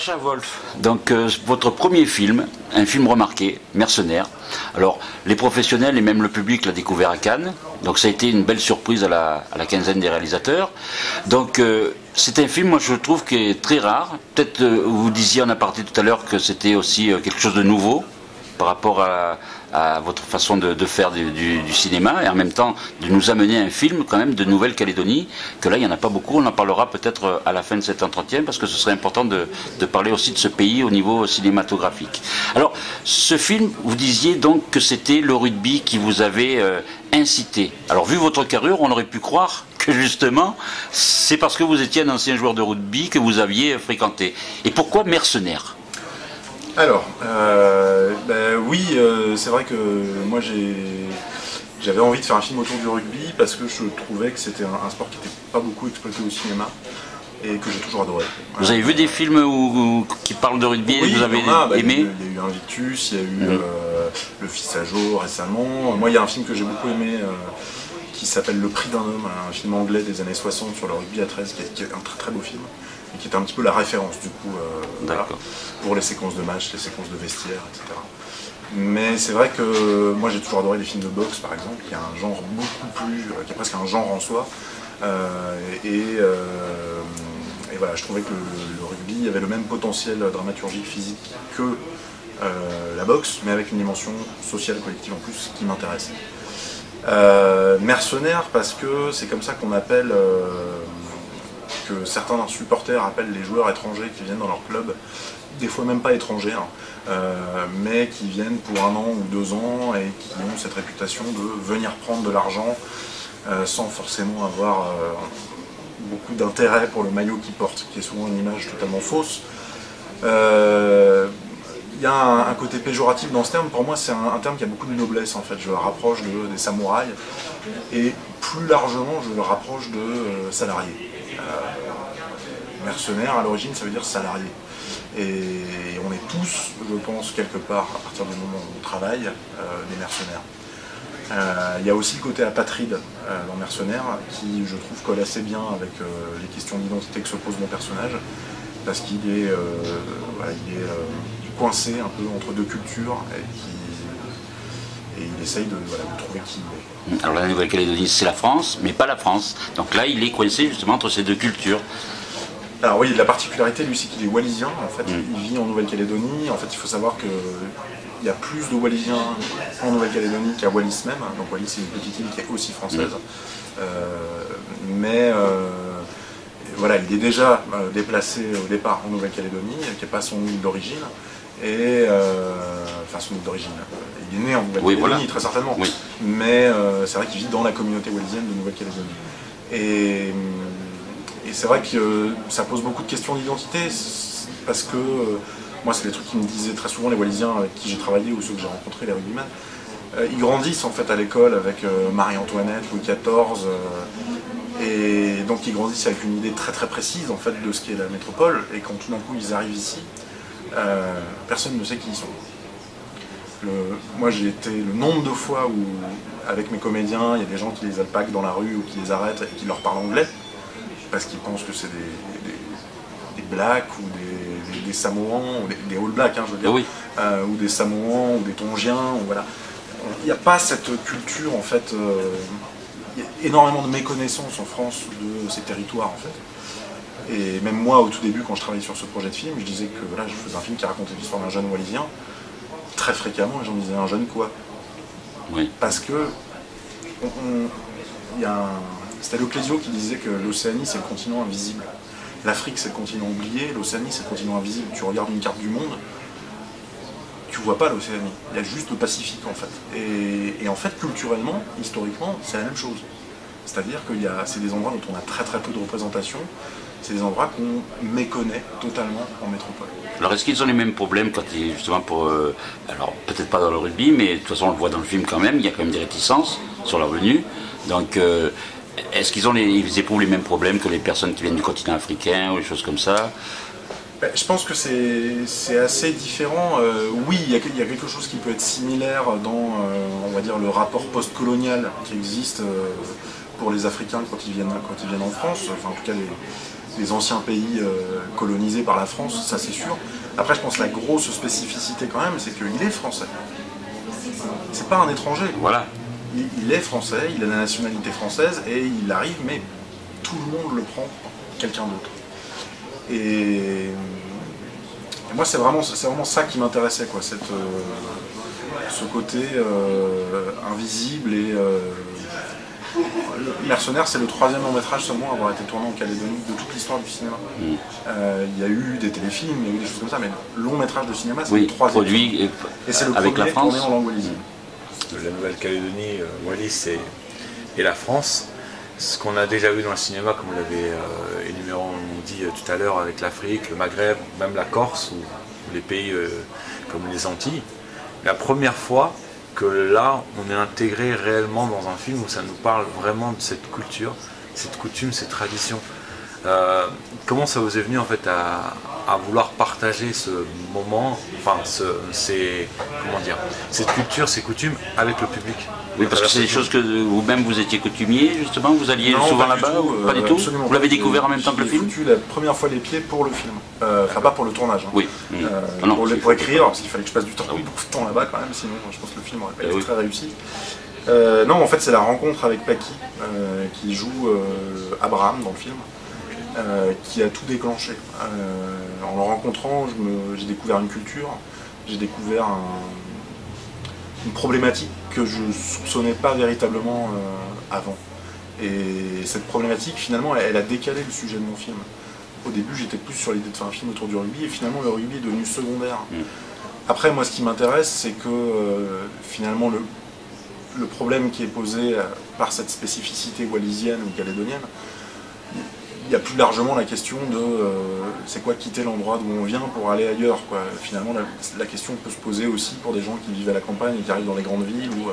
Sacha Wolf, donc votre premier film, un film remarqué, Mercenaires. Alors les professionnels et même le public l'a découvert à Cannes, donc ça a été une belle surprise à la quinzaine des réalisateurs. Donc c'est un film, moi je trouve, qui est très rare. Peut-être vous disiez en aparté tout à l'heure que c'était aussi quelque chose de nouveau par rapport à votre façon de faire du cinéma, et en même temps de nous amener un film quand même de Nouvelle-Calédonie, que là il n'y en a pas beaucoup. On en parlera peut-être à la fin de cet entretien, parce que ce serait important de parler aussi de ce pays au niveau cinématographique. Alors ce film, vous disiez donc que c'était le rugby qui vous avait incité. Alors vu votre carrure, on aurait pu croire que justement c'est parce que vous étiez un ancien joueur de rugby que vous aviez fréquenté. Et pourquoi Mercenaires ? Alors, oui, c'est vrai que moi j'avais envie de faire un film autour du rugby parce que je trouvais que c'était un sport qui n'était pas beaucoup exploité au cinéma et que j'ai toujours adoré. Vous avez vu des films qui parlent de rugby et que vous avez aimé ? Il y a eu Invictus, il y a eu Le Fils à Joe récemment. Moi, il y a un film que j'ai beaucoup aimé qui s'appelle Le Prix d'un homme, un film anglais des années 60 sur le rugby à 13, qui est un très très beau film. Et qui était un petit peu la référence du coup voilà, pour les séquences de match, les séquences de vestiaire, etc. Mais c'est vrai que moi j'ai toujours adoré les films de boxe par exemple, qui est un genre beaucoup plus, qui est presque un genre en soi. Et voilà, je trouvais que le rugby avait le même potentiel dramaturgique, physique que la boxe, mais avec une dimension sociale collective en plus qui m'intéresse. Mercenaires parce que c'est comme ça qu'on appelle que certains supporters appellent les joueurs étrangers qui viennent dans leur club, des fois même pas étrangers, mais qui viennent pour 1 an ou 2 ans et qui ont cette réputation de venir prendre de l'argent sans forcément avoir beaucoup d'intérêt pour le maillot qu'ils portent, qui est souvent une image totalement fausse. Il y a un côté péjoratif dans ce terme. Pour moi, c'est un terme qui a beaucoup de noblesse en fait. Je le rapproche des samouraïs et plus largement, je le rapproche de salariés. Mercenaire à l'origine ça veut dire salarié et on est tous, je pense, quelque part à partir du moment où on travaille, des mercenaires. Il y a aussi le côté apatride dans Mercenaires qui je trouve colle assez bien avec les questions d'identité que se pose mon personnage parce qu'il est, voilà, coincé un peu entre deux cultures et il essaye de trouver qui il est. Alors la Nouvelle-Calédonie c'est la France, mais pas la France. Donc là il est coincé justement entre ces deux cultures. Alors oui, la particularité lui c'est qu'il est wallisien, en fait, il vit en Nouvelle-Calédonie. En fait il faut savoir qu'il y a plus de Wallisiens en Nouvelle-Calédonie qu'à Wallis même. Donc Wallis c'est une petite île qui est aussi française. Mais voilà, il est déjà déplacé au départ en Nouvelle-Calédonie, qui n'est pas son île d'origine. Enfin son île d'origine, il est né en Nouvelle-Calédonie, oui, voilà, très certainement, oui. Mais c'est vrai qu'il vit dans la communauté wallisienne de Nouvelle-Calédonie. Et c'est vrai que ça pose beaucoup de questions d'identité, parce que moi c'est des trucs qui me disaient très souvent les Wallisiens avec qui j'ai travaillé ou ceux que j'ai rencontrés, les rugbymen. Ils grandissent en fait à l'école avec Marie-Antoinette, Louis XIV, et donc ils grandissent avec une idée très très précise en fait de ce qu'est la métropole, et quand tout d'un coup ils arrivent ici, personne ne sait qui ils sont. Moi j'ai été le nombre de fois où avec mes comédiens il y a des gens qui les alpaguent dans la rue ou qui les arrêtent et qui leur parlent anglais parce qu'ils pensent que c'est des blacks ou des samoans, ou des all blacks, je veux dire, oui. Ou des samoans ou des tongiens, ou voilà. Il n'y a pas cette culture en fait, il y a énormément de méconnaissance en France de ces territoires en fait. Et même moi, au tout début, quand je travaillais sur ce projet de film, je disais que voilà, je faisais un film qui racontait l'histoire d'un jeune wallisien. Très fréquemment, les gens me disaient un jeune quoi. Oui. Parce que c'était Leclésio qui disait que l'Océanie c'est le continent invisible. L'Afrique c'est le continent oublié, l'Océanie c'est le continent invisible. Tu regardes une carte du monde, tu vois pas l'Océanie. Il y a juste le Pacifique en fait. Et en fait, culturellement, historiquement, c'est la même chose. C'est-à-dire que c'est des endroits dont on a très très peu de représentation. C'est des endroits qu'on méconnaît totalement en métropole. Alors est-ce qu'ils ont les mêmes problèmes quand ils, justement pour... alors peut-être pas dans le rugby, mais de toute façon on le voit dans le film quand même, il y a quand même des réticences sur leur venue. Donc est-ce qu'ils éprouvent les mêmes problèmes que les personnes qui viennent du continent africain ou des choses comme ça? Je pense que c'est assez différent. Oui, il y a quelque chose qui peut être similaire dans, on va dire, le rapport post-colonial qui existe pour les Africains quand ils viennent en France. Enfin, en tout cas, les anciens pays colonisés par la France, ça c'est sûr. Après, je pense que la grosse spécificité quand même, c'est qu'il est français. C'est pas un étranger. Voilà. Il est français, il a la nationalité française et il arrive, mais tout le monde le prend pour quelqu'un d'autre. Et moi, c'est vraiment ça qui m'intéressait, quoi, ce côté invisible et Mercenaires, c'est le 3e long métrage seulement à avoir été tourné en Calédonie de toute l'histoire du cinéma. Il y a eu des téléfilms, il y a eu des choses comme ça, mais long métrage de cinéma, c'est le 3e. Produit et c'est le avec premier la France. tourné en langue wallisienne. La Nouvelle-Calédonie, Wallis et la France, ce qu'on a déjà vu dans le cinéma, comme vous l'avez dit tout à l'heure, avec l'Afrique, le Maghreb, même la Corse, ou les pays comme les Antilles. La première fois que là, on est intégré réellement dans un film où ça nous parle vraiment de cette culture, cette coutume, cette tradition. Comment ça vous est venu en fait à vouloir partager ce moment, enfin comment dire, cette culture, ces coutumes avec le public? Oui, parce que c'est des choses que vous-même vous étiez coutumier justement, vous alliez souvent là-bas ou pas du tout? Vous l'avez découvert en même temps que le film? J'ai foutu la première fois les pieds pour le film, enfin pas pour le tournage. Hein. Oui. Pour écrire, parce qu'il fallait que je passe du temps là-bas quand même, sinon je pense que le film aurait pas été très réussi. Non, en fait c'est la rencontre avec Paki, qui joue Abraham dans le film. Qui a tout déclenché. En le rencontrant, j'ai découvert une culture, j'ai découvert une problématique que je ne soupçonnais pas véritablement avant. Et cette problématique, finalement, elle a décalé le sujet de mon film. Au début, j'étais plus sur l'idée de faire un film autour du rugby, et finalement, le rugby est devenu secondaire. Après, moi, ce qui m'intéresse, c'est que finalement, le problème qui est posé par cette spécificité wallisienne ou calédonienne, il y a plus largement la question de c'est quoi quitter l'endroit d'où on vient pour aller ailleurs, quoi. Finalement, la question peut se poser aussi pour des gens qui vivent à la campagne et qui arrivent dans les grandes villes, ou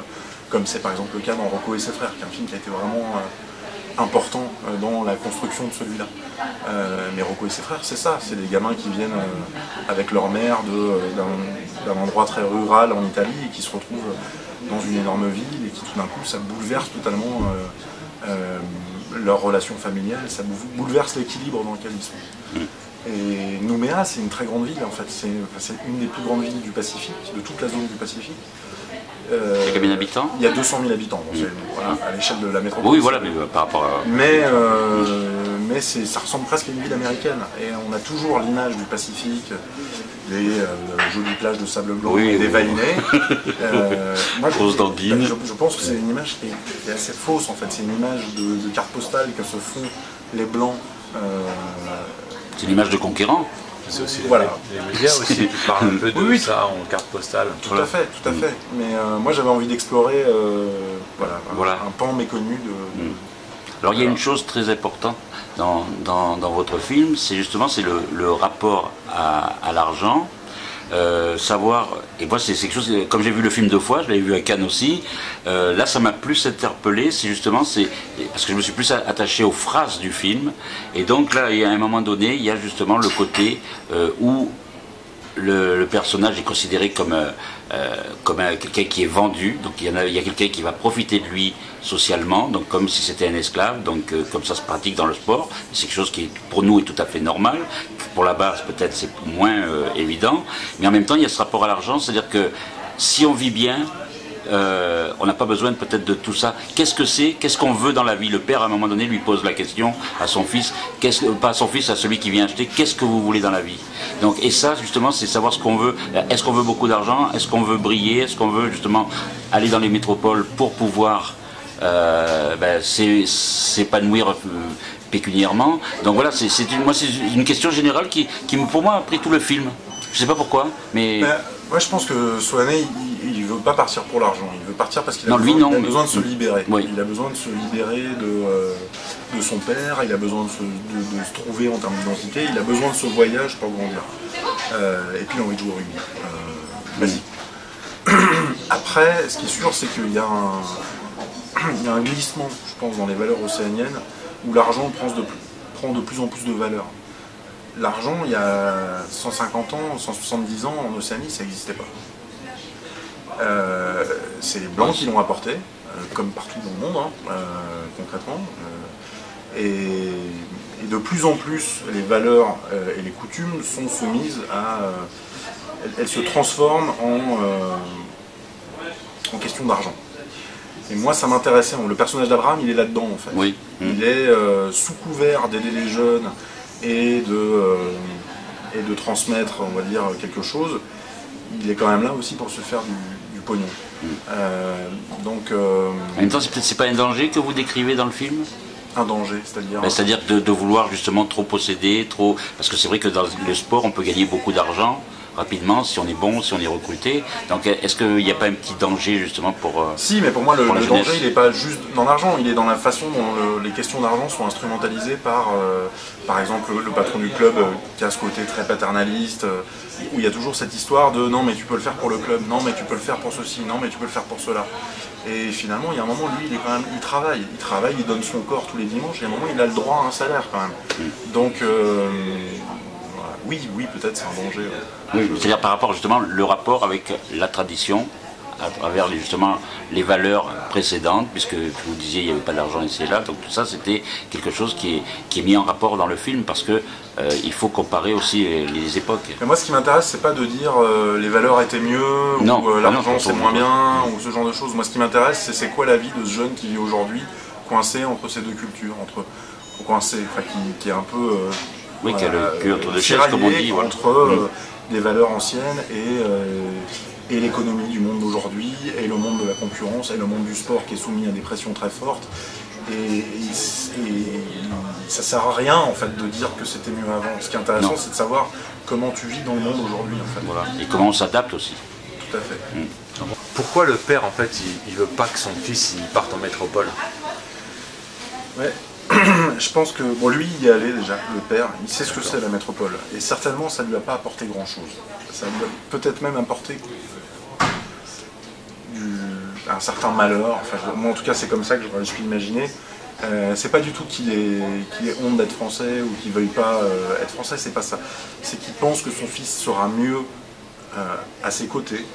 comme c'est par exemple le cas dans Rocco et ses frères, qui est un film qui a été vraiment important dans la construction de celui-là. Mais Rocco et ses frères, c'est ça, c'est des gamins qui viennent avec leur mère d'un endroit très rural en Italie et qui se retrouvent dans une énorme ville et qui tout d'un coup ça bouleverse totalement leur relation familiale, ça bouleverse l'équilibre dans lequel ils sont. Et Nouméa, c'est une très grande ville en fait, c'est une des plus grandes villes du Pacifique, de toute la zone du Pacifique. Il y a combien d'habitants? Il y a 200 000 habitants, bon, voilà, à l'échelle de la métropole. Oui, voilà, mais par rapport à... Mais ça ressemble presque à une ville américaine. Et on a toujours l'image du Pacifique, des jolies plages de sable blanc, et des valinets. Moi, je pense que c'est une image qui est assez fausse en fait. C'est une image de carte postale que se font les Blancs. C'est l'image de conquérants. C'est aussi les médias aussi qui parlent un peu de ça en carte postale. Tout à fait. Mais moi j'avais envie d'explorer un pan méconnu de... Alors il y a une chose très importante dans votre film, c'est justement le rapport à l'argent. Savoir, et moi c'est quelque chose, comme j'ai vu le film 2 fois, je l'avais vu à Cannes aussi, là ça m'a plus interpellé, c'est justement, parce que je me suis plus attaché aux phrases du film, et donc là, il y a un moment donné, il y a justement le côté où le personnage est considéré comme quelqu'un qui est vendu, donc il y a quelqu'un qui va profiter de lui socialement, donc comme si c'était un esclave, donc comme ça se pratique dans le sport, c'est quelque chose qui pour nous est tout à fait normal, pour la base peut-être c'est moins évident, mais en même temps il y a ce rapport à l'argent, c'est-à-dire que si on vit bien, on n'a pas besoin peut-être de tout ça. Qu'est-ce qu'on veut dans la vie? Le père à un moment donné lui pose la question à son fils, pas à son fils, à celui qui vient acheter, qu'est-ce que vous voulez dans la vie? Donc, et ça justement c'est savoir ce qu'on veut. Est-ce qu'on veut beaucoup d'argent? Est-ce qu'on veut briller? Est-ce qu'on veut justement aller dans les métropoles pour pouvoir s'épanouir pécuniairement? Donc voilà, c'est une question générale qui pour moi a pris tout le film. Je sais pas pourquoi, mais... Moi je pense que Soanet, il veut pas partir pour l'argent, il veut partir parce qu'il a besoin de se libérer. Oui. Il a besoin de se libérer de son père, il a besoin de se trouver en termes d'identité, il a besoin de ce voyage pour grandir. Et puis il a envie de jouer au rugby. Vas-y. Après, ce qui est sûr, c'est qu'il y a un glissement, je pense, dans les valeurs océaniennes, où l'argent prend de plus en plus de valeur. L'argent, il y a 150 ans, 170 ans, en Océanie, ça n'existait pas. C'est les Blancs qui l'ont apporté, comme partout dans le monde, concrètement. Et Et de plus en plus, les valeurs et les coutumes sont soumises à... elles se transforment en question d'argent. Et moi, ça m'intéressait. Le personnage d'Abraham, il est là-dedans, en fait. Oui. Il est sous couvert d'aider les jeunes et de transmettre, on va dire, quelque chose. Il est quand même là aussi pour se faire du pognon. Donc, en même temps, c'est pas un danger que vous décrivez dans le film? Un danger, c'est-à-dire... C'est-à-dire de vouloir justement trop posséder, trop... Parce que c'est vrai que dans le sport, on peut gagner beaucoup d'argent rapidement, si on est bon, si on est recruté. Donc est-ce qu'il n'y a pas un petit danger justement pour... Si, mais pour moi le danger il n'est pas juste dans l'argent, il est dans la façon dont les questions d'argent sont instrumentalisées par exemple le patron du club qui a ce côté très paternaliste, où il y a toujours cette histoire de non mais tu peux le faire pour le club, non mais tu peux le faire pour ceci, non mais tu peux le faire pour cela. Et finalement il y a un moment, lui il travaille, il donne son corps tous les dimanches, et à un moment il a le droit à un salaire quand même. Donc oui, peut-être c'est un danger. Oui, c'est-à-dire par rapport justement le rapport avec la tradition, à travers justement les valeurs précédentes, puisque vous disiez il n'y avait pas d'argent ici et là, donc tout ça c'était quelque chose qui est mis en rapport dans le film, parce que il faut comparer aussi les époques. Mais moi ce qui m'intéresse c'est pas de dire les valeurs étaient mieux, ou l'argent c'est moins bien, ou ce genre de choses. Moi ce qui m'intéresse c'est quoi la vie de ce jeune qui vit aujourd'hui, coincé entre ces deux cultures, qui est un peu... Oui, qui a le cul entre deux chaises, comme on dit. Entre les valeurs anciennes et l'économie du monde d'aujourd'hui, et le monde de la concurrence, et le monde du sport qui est soumis à des pressions très fortes. Et ça sert à rien en fait de dire que c'était mieux avant. Ce qui est intéressant, c'est de savoir comment tu vis dans le monde aujourd'hui. En fait. Voilà. Et comment on s'adapte aussi. Tout à fait. Pourquoi le père en fait il veut pas que son fils il parte en métropole? Ouais. Je pense que, lui il y est allé déjà, le père, il sait ce que c'est la métropole, et certainement ça ne lui a pas apporté grand chose. Ça lui a peut-être même apporté un certain malheur, moi en tout cas c'est comme ça que je suis imaginé. C'est pas du tout qu'il ait honte d'être français ou qu'il veuille pas être français, c'est pas ça. C'est qu'il pense que son fils sera mieux à ses côtés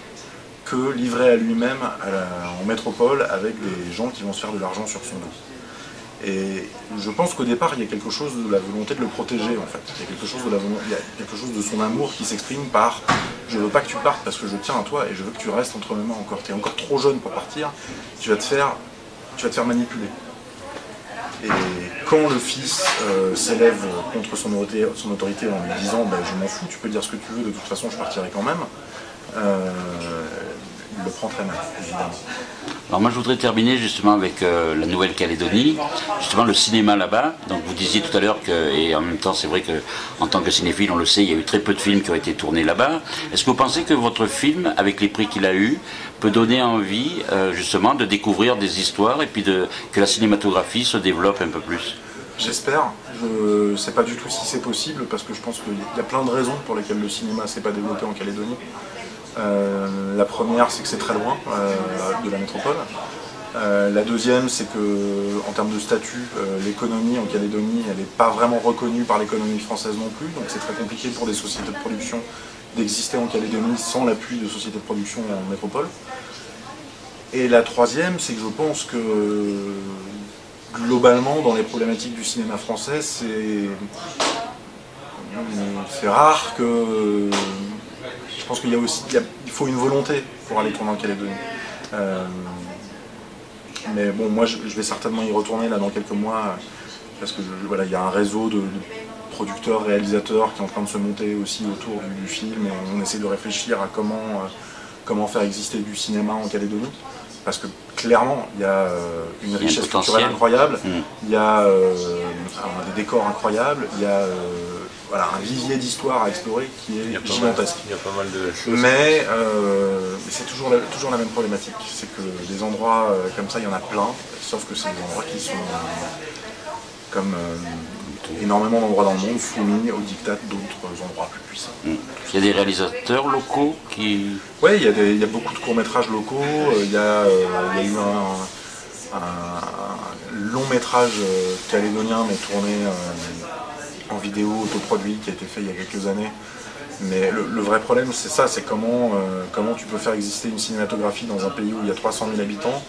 que livré à lui-même en métropole avec des gens qui vont se faire de l'argent sur son dos. Et je pense qu'au départ, il y a quelque chose de la volonté de le protéger, en fait. Il y a quelque chose de son amour qui s'exprime par « je veux pas que tu partes parce que je tiens à toi et je veux que tu restes entre mes mains encore. Tu es encore trop jeune pour partir, tu vas te faire manipuler. » Et quand le fils s'élève contre son autorité en lui disant « je m'en fous, tu peux dire ce que tu veux, de toute façon je partirai quand même », il le prend très mal, évidemment. Alors moi je voudrais terminer justement avec la Nouvelle-Calédonie, justement le cinéma là-bas. Donc vous disiez tout à l'heure que, et en même temps c'est vrai qu'en tant que cinéphile on le sait, il y a eu très peu de films qui ont été tournés là-bas. Est-ce que vous pensez que votre film, avec les prix qu'il a eu, peut donner envie justement de découvrir des histoires et puis que la cinématographie se développe un peu plus? J'espère. Je ne sais pas du tout si c'est possible, parce que je pense qu'il y a plein de raisons pour lesquelles le cinéma ne s'est pas développé en Calédonie. La première, c'est que c'est très loin de la métropole. La deuxième, c'est que en termes de statut, l'économie en Calédonie, elle n'est pas vraiment reconnue par l'économie française non plus, donc c'est très compliqué pour des sociétés de production d'exister en Calédonie sans l'appui de sociétés de production en métropole. Et la troisième, c'est que je pense que globalement, dans les problématiques du cinéma français, c'est rare que... Je pense qu'il y a aussi, il faut une volonté pour aller tourner en Calédonie. Mais bon, moi je vais certainement y retourner là dans quelques mois, parce que voilà, il y a un réseau de producteurs, réalisateurs qui est en train de se monter aussi autour du film, et on essaie de réfléchir à comment faire exister du cinéma en Calédonie. Parce que clairement, il y a une richesse culturelle incroyable, il y a des décors incroyables, il y a un vivier d'histoire à explorer qui est gigantesque. Il y a pas mal de choses. Mais c'est toujours la même problématique, c'est que des endroits comme ça, il y en a plein, sauf que c'est des endroits qui sont, comme énormément d'endroits dans le monde, soumis au diktat d'autres endroits plus puissants. Il y a des réalisateurs locaux qui... Oui, il y a beaucoup de courts-métrages locaux, il y a eu un long-métrage calédonien, mais tourné en vidéo autoproduit, qui a été fait il y a quelques années. Mais le vrai problème, c'est ça, c'est comment tu peux faire exister une cinématographie dans un pays où il y a 300 000 habitants,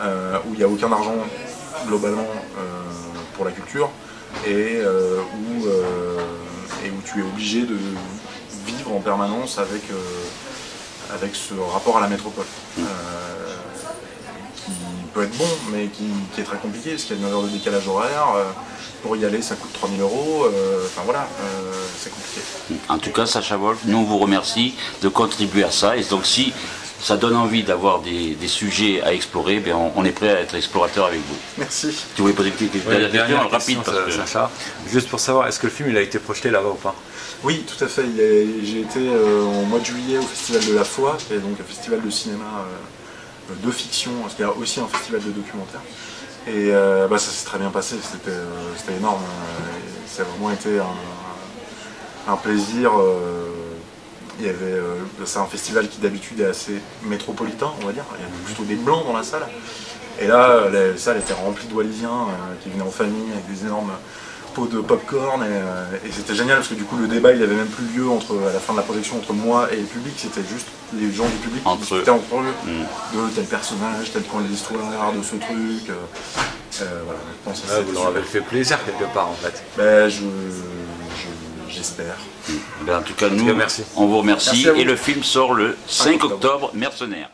où il n'y a aucun argent globalement pour la culture, et où tu es obligé de vivre en permanence avec ce rapport à la métropole. Qui peut être bon, mais qui est très compliqué, parce qu'il y a 9 heures de décalage horaire. Pour y aller, ça coûte 3 000 €. Enfin voilà, c'est compliqué. En tout cas, Sacha Wolf, nous on vous remercie de contribuer à ça. Et donc si ça donne envie d'avoir des sujets à explorer, bien, on est prêt à être explorateur avec vous. Merci. Tu voulais poser une question rapide, Sacha. Juste pour savoir, est-ce que le film il a été projeté là-bas ou pas? Oui, tout à fait. J'ai été en mois de juillet au Festival de la Foi, qui est donc un festival de cinéma de fiction, parce qu'il y a aussi un festival de documentaire. Et ça s'est très bien passé, c'était énorme. Ça a vraiment été un plaisir. C'est un festival qui d'habitude est assez métropolitain, on va dire. Il y a plutôt des blancs dans la salle. Et là, la salle était remplie de Wallisiens qui venaient en famille avec des énormes pots de popcorn. Et c'était génial parce que du coup, le débat, il n'avait même plus lieu à la fin de la projection entre moi et le public. C'était juste les gens du public qui discutaient entre eux de tel personnage, tel point de l'histoire, de ce truc. Voilà, je pense que vous leur avez fait plaisir quelque part en fait. J'espère. En tout cas, nous, on vous remercie. Et le film sort le 5 octobre, Mercenaires.